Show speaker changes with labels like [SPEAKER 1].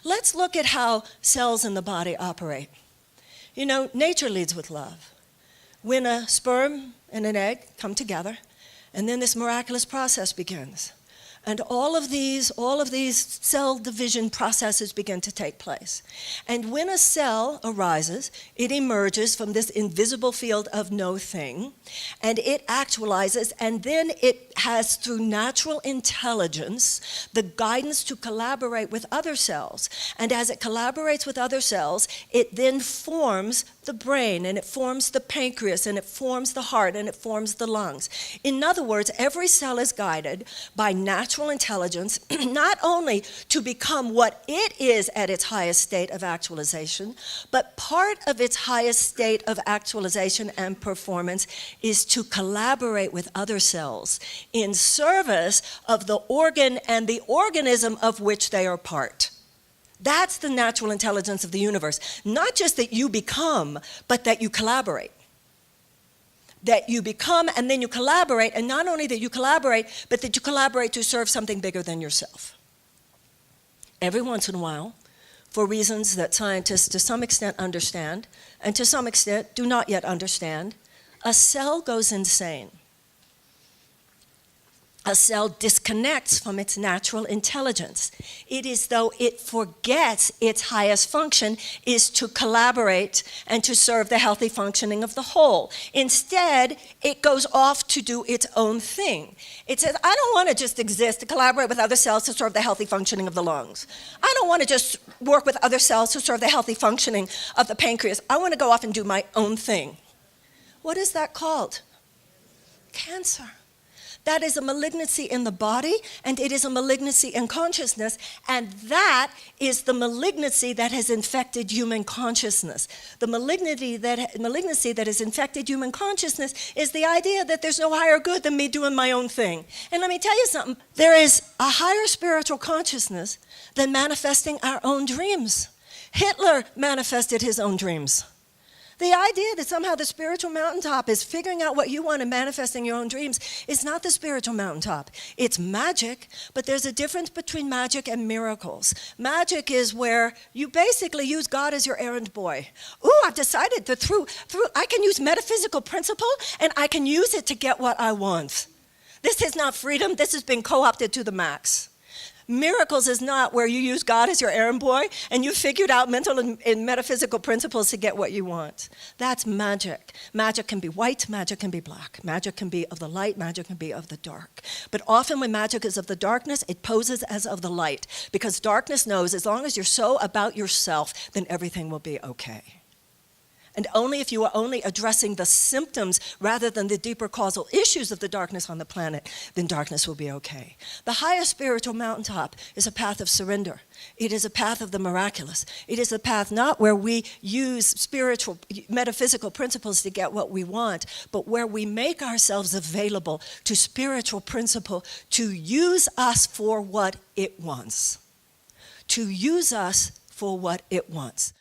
[SPEAKER 1] Let's look at how cells in the body operate. You know, nature leads with love. When a sperm and an egg come together, and then this miraculous process begins. And all of these cell division processes begin to take place. And when a cell arises, it emerges from this invisible field of no thing, and it actualizes, and then it has, through natural intelligence, the guidance to collaborate with other cells. And as it collaborates with other cells, it then forms the brain, and it forms the pancreas, and it forms the heart, and it forms the lungs. In other words, every cell is guided by natural intelligence, not only to become what it is at its highest state of actualization, but part of its highest state of actualization and performance is to collaborate with other cells in service of the organ and the organism of which they are part. That's the natural intelligence of the universe. Not just that you become, but that you collaborate. That you become and then you collaborate, and not only that you collaborate, but that you collaborate to serve something bigger than yourself. Every once in a while, for reasons that scientists to some extent understand, and to some extent do not yet understand, a cell goes insane. A cell disconnects from its natural intelligence. It is though it forgets its highest function is to collaborate and to serve the healthy functioning of the whole. Instead, it goes off to do its own thing. It says, I don't want to just exist to collaborate with other cells to serve the healthy functioning of the lungs. I don't want to just work with other cells to serve the healthy functioning of the pancreas. I want to go off and do my own thing. What is that called? Cancer. That is a malignancy in the body, and it is a malignancy in consciousness, and that is the malignancy that has infected human consciousness. The malignancy that has infected human consciousness is the idea that there's no higher good than me doing my own thing. And let me tell you something, there is a higher spiritual consciousness than manifesting our own dreams. Hitler manifested his own dreams. The idea that somehow the spiritual mountaintop is figuring out what you want and manifesting your own dreams is not the spiritual mountaintop. It's magic, but there's a difference between magic and miracles. Magic is where you basically use God as your errand boy. Ooh, I've decided that through I can use metaphysical principle and I can use it to get what I want. This is not freedom. This has been co-opted to the max. Miracles is not where you use God as your errand boy and you figured out mental and metaphysical principles to get what you want. That's magic. Magic can be white, magic can be black. Magic can be of the light, magic can be of the dark. But often when magic is of the darkness, it poses as of the light. Because darkness knows as long as you're so about yourself, then everything will be okay. And only if you are only addressing the symptoms rather than the deeper causal issues of the darkness on the planet, then darkness will be okay. The highest spiritual mountaintop is a path of surrender. It is a path of the miraculous. It is a path not where we use spiritual, metaphysical principles to get what we want, but where we make ourselves available to spiritual principle to use us for what it wants. To use us for what it wants.